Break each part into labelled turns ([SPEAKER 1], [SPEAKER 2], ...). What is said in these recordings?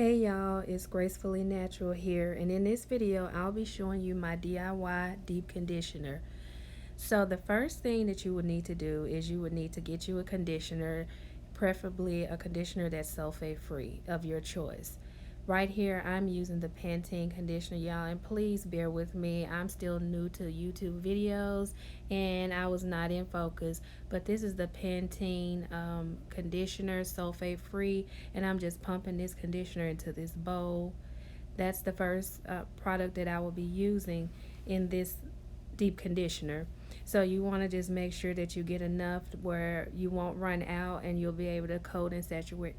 [SPEAKER 1] Hey y'all, it's Gracefully Natural here, and in this video I'll be showing you my DIY deep conditioner. So the first thing that you would need to do is you would need to get you a conditioner, preferably a conditioner that's sulfate free of your choice. Right here I'm using the Pantene conditioner, y'all, and please bear with me. I'm still new to YouTube videos and I was not in focus, but this is the Pantene conditioner, sulfate free, and I'm just pumping this conditioner into this bowl. That's the first product that I will be using in this deep conditioner. So you want to just make sure that you get enough where you won't run out, and you'll be able to coat and saturate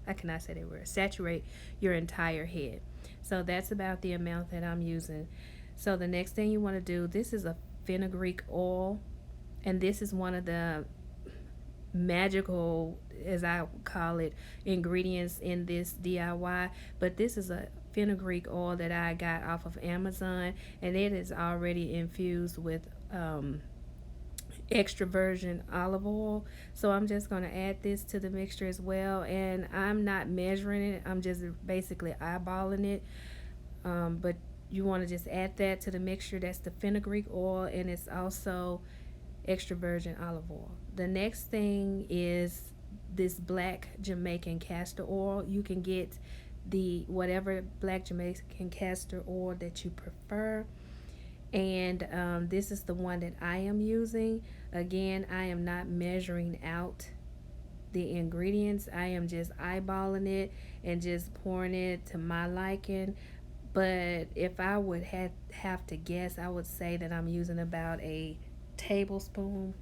[SPEAKER 1] I cannot say that word, saturate your entire head. So that's about the amount that I'm using. So the next thing you want to do, this is a fenugreek oil, and this is one of the magical, as I call it, ingredients in this DIY. But this is a fenugreek oil that I got off of Amazon, and it is already infused with extra virgin olive oil. So I'm just going to add this to the mixture as well, and I'm not measuring it, I'm just basically eyeballing it. But you want to just add that to the mixture. That's the fenugreek oil, and it's also extra virgin olive oil. The next thing is this black Jamaican castor oil. You can get the whatever black Jamaican castor oil that you prefer, and this is the one that I am using. Again, I am not measuring out the ingredients, I am just eyeballing it and just pouring it to my liking. But if I would have to guess, I would say that I'm using about a tablespoon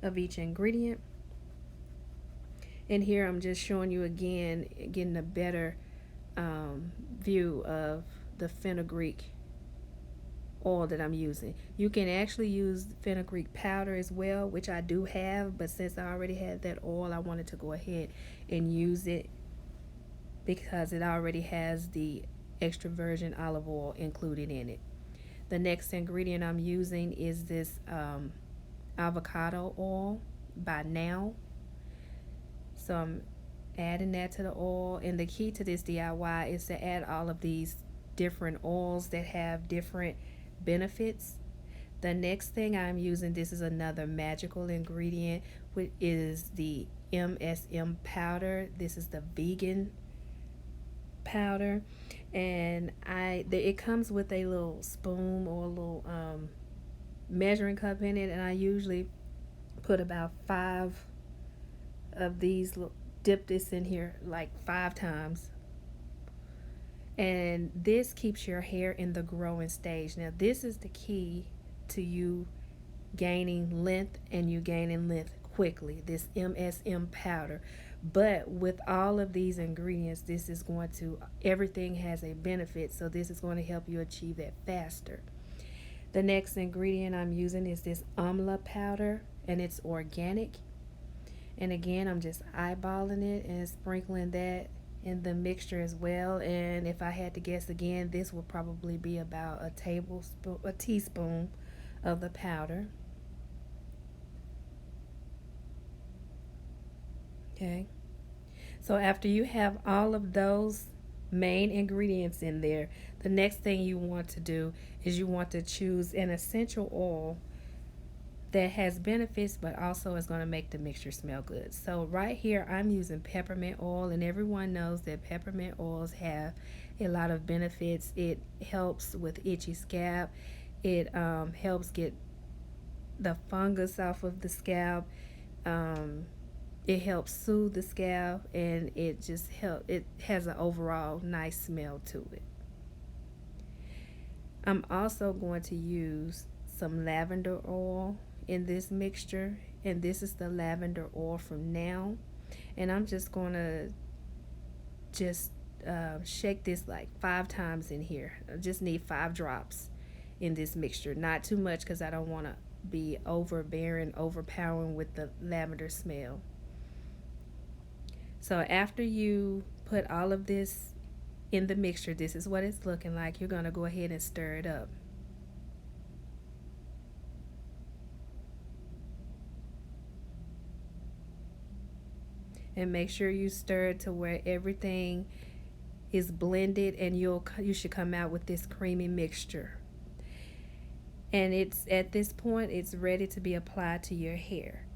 [SPEAKER 1] of each ingredient. And here I'm just showing you again, getting a better view of the fenugreek oil that I'm using. You can actually use fenugreek powder as well, which I do have, but since I already had that oil, I wanted to go ahead and use it because it already has the extra virgin olive oil included in it. The next ingredient I'm using is this avocado oil by Now. So I'm adding that to the oil, and the key to this DIY is to add all of these different oils that have different benefits. The next thing I'm using, this is another magical ingredient, which is the MSM powder. This is the vegan powder, and it comes with a little spoon or a little measuring cup in it, and I usually put about 5 of these, dip this in here like 5 times, and this keeps your hair in the growing stage. Now this is the key to you gaining length, and you gaining length quickly, this MSM powder. But with all of these ingredients, this is going to, everything has a benefit, so this is going to help you achieve that faster. The next ingredient I'm using is this amla powder, and it's organic. And again, I'm just eyeballing it and sprinkling that in the mixture as well. And if I had to guess again, this will probably be about a teaspoon of the powder. Okay, so after you have all of those main ingredients in there, the next thing you want to do is you want to choose an essential oil that has benefits but also is going to make the mixture smell good. So right here I'm using peppermint oil, and everyone knows that peppermint oils have a lot of benefits. It helps with itchy scalp. It helps get the fungus off of the scalp. It helps soothe the scalp, and it has an overall nice smell to it. I'm also going to use some lavender oil in this mixture, and this is the lavender oil from Now, and I'm just going to shake this like 5 times in here. I just need 5 drops in this mixture, not too much because I don't want to be overpowering with the lavender smell. So after you put all of this in the mixture, this is what it's looking like. You're going to go ahead and stir it up. and make sure you stir it to where everything is blended, and you should come out with this creamy mixture. And it's at this point it's ready to be applied to your hair.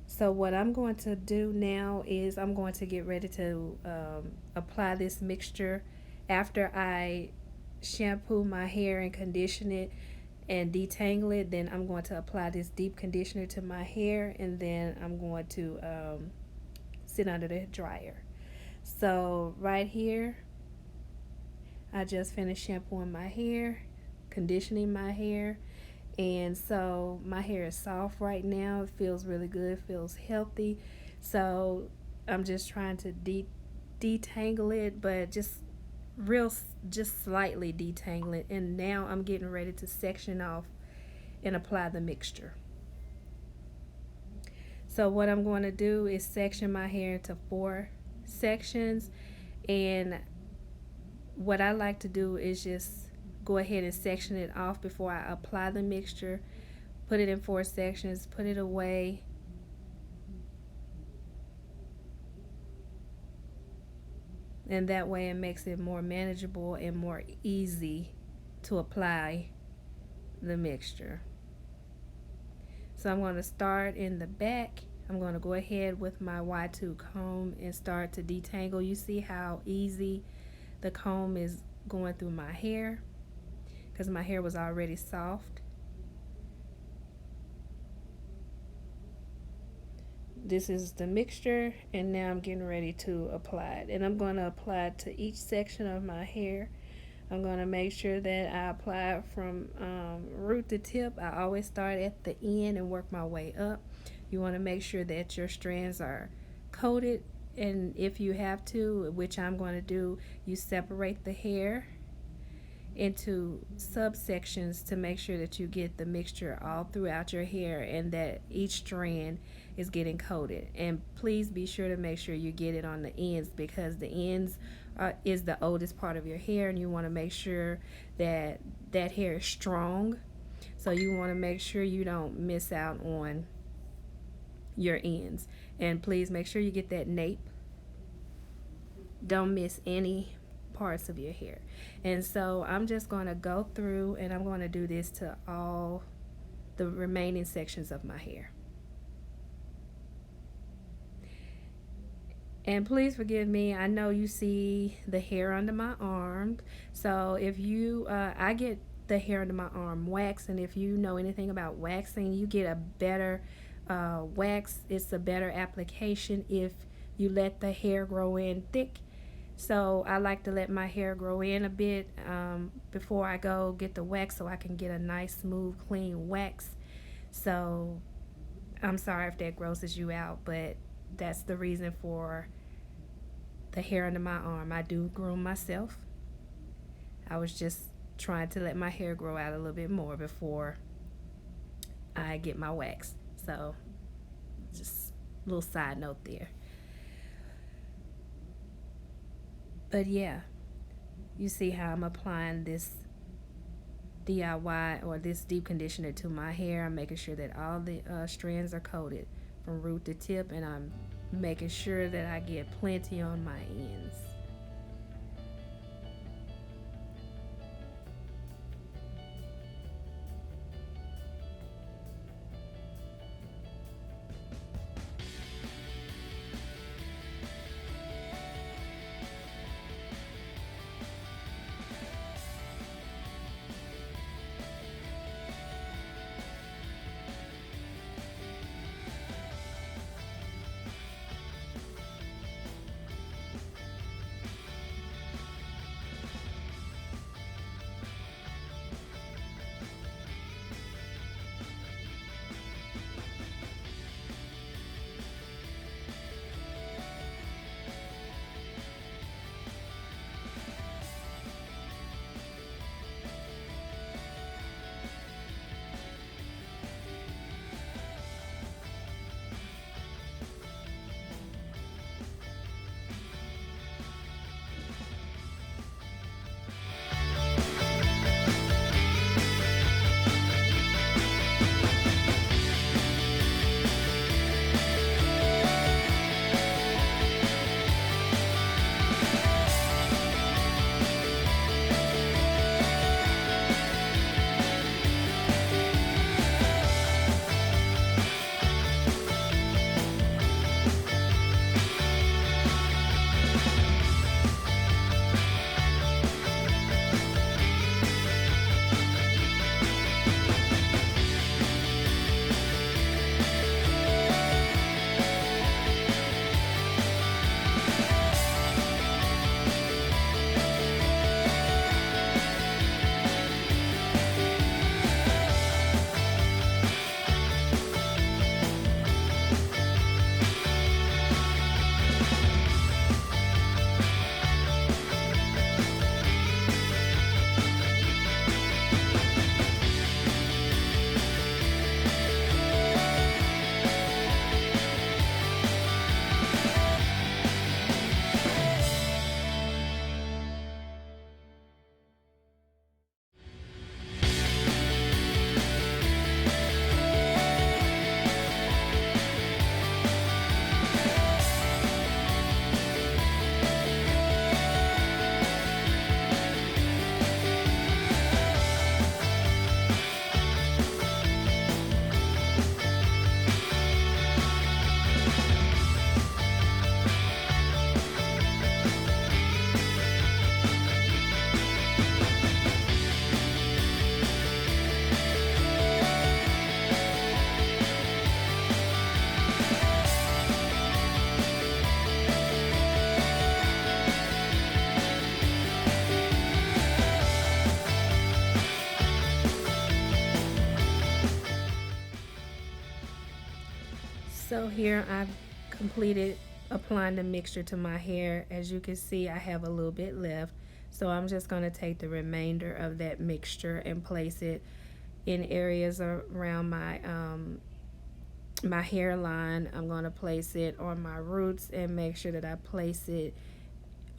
[SPEAKER 1] So what I'm going to do now is I'm going to get ready to apply this mixture after I shampoo my hair and condition it and detangle it. Then I'm going to apply this deep conditioner to my hair, and then I'm going to sit under the dryer. So right here, I just finished shampooing my hair, conditioning my hair, and so my hair is soft right now. It feels really good, feels healthy. So I'm just trying to detangle it, but just slightly detangle it. And now I'm getting ready to section off and apply the mixture. So what I'm going to do is section my hair into 4 sections, and what I like to do is just go ahead and section it off before I apply the mixture. Put it in 4 sections, put it away, and that way it makes it more manageable and more easy to apply the mixture. So I'm going to start in the back. I'm going to go ahead with my Y2 comb and start to detangle. You see how easy the comb is going through my hair, because my hair was already soft. This is the mixture, and now I'm getting ready to apply it. And I'm going to apply it to each section of my hair. I'm going to make sure that I apply it from root to tip. I always start at the end and work my way up. You want to make sure that your strands are coated, and if you have to, which I'm going to do, you separate the hair into subsections to make sure that you get the mixture all throughout your hair and that each strand is getting coated. And please be sure to make sure you get it on the ends, because the ends is the oldest part of your hair, and you want to make sure that that hair is strong. So you want to make sure you don't miss out on your ends. And please make sure you get that nape. Don't miss any parts of your hair. And so I'm just going to go through and I'm going to do this to all the remaining sections of my hair. And please forgive me, I know you see the hair under my arm. So if you I get the hair under my arm waxed, and if you know anything about waxing, you get a better wax. It's a better application if you let the hair grow in thick. So I like to let my hair grow in a bit before I go get the wax, so I can get a nice smooth clean wax. So I'm sorry if that grosses you out, but that's the reason for the hair under my arm. I do groom myself. I was just trying to let my hair grow out a little bit more before I get my wax. So just a little side note there. But yeah, you see how I'm applying this DIY or this deep conditioner to my hair. I'm making sure that all the strands are coated from root to tip, and I'm making sure that I get plenty on my ends. So here I've completed applying the mixture to my hair. As you can see, I have a little bit left. So I'm just going to take the remainder of that mixture and place it in areas around my hairline. I'm going to place it on my roots and make sure that I place it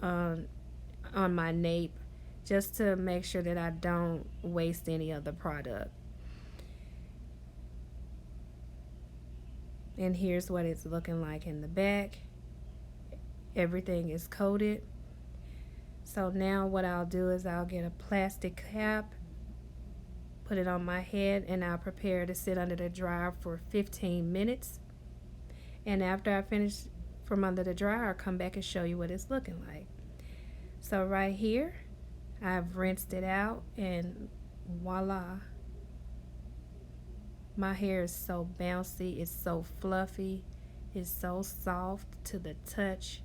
[SPEAKER 1] on my nape, just to make sure that I don't waste any of the product. And here's what it's looking like in the back. Everything is coated. So now what I'll do is I'll get a plastic cap, put it on my head, and I'll prepare to sit under the dryer for 15 minutes. And after I finish from under the dryer, I'll come back and show you what it's looking like. So right here, I've rinsed it out, and voila. My hair is so bouncy, it's so fluffy, it's so soft to the touch.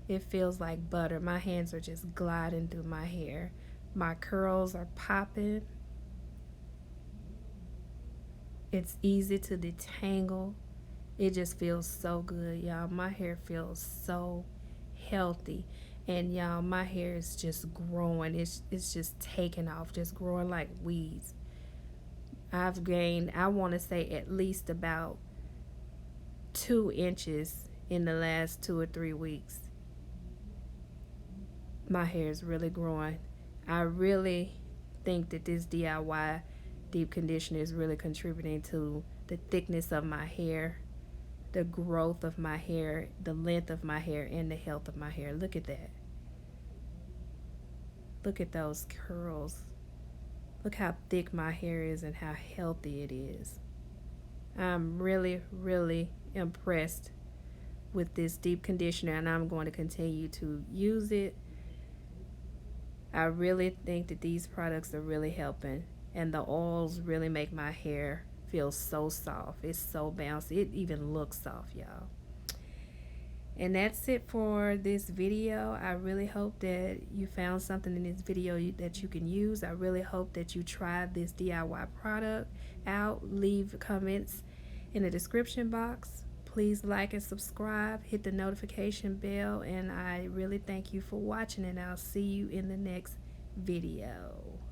[SPEAKER 1] It feels like butter. My hands are just gliding through my hair. My curls are popping. It's easy to detangle. It just feels so good, y'all. My hair feels so healthy. And y'all, my hair is just growing. It's just taking off, just growing like weeds. I've gained, I want to say, at least about 2 inches in the last 2 or 3 weeks. My hair is really growing. I really think that this DIY deep conditioner is really contributing to the thickness of my hair, the growth of my hair, the length of my hair, and the health of my hair. Look at that. Look at those curls. Look how thick my hair is and how healthy it is. I'm really, really impressed with this deep conditioner, and I'm going to continue to use it. I really think that these products are really helping, and the oils really make my hair feel so soft. It's so bouncy. It even looks soft, y'all. And that's it for this video. I really hope that you found something in this video that you can use. I really hope that you try this DIY product out. Leave comments in the description box. Please like and subscribe. Hit the notification bell. And I really thank you for watching, and I'll see you in the next video.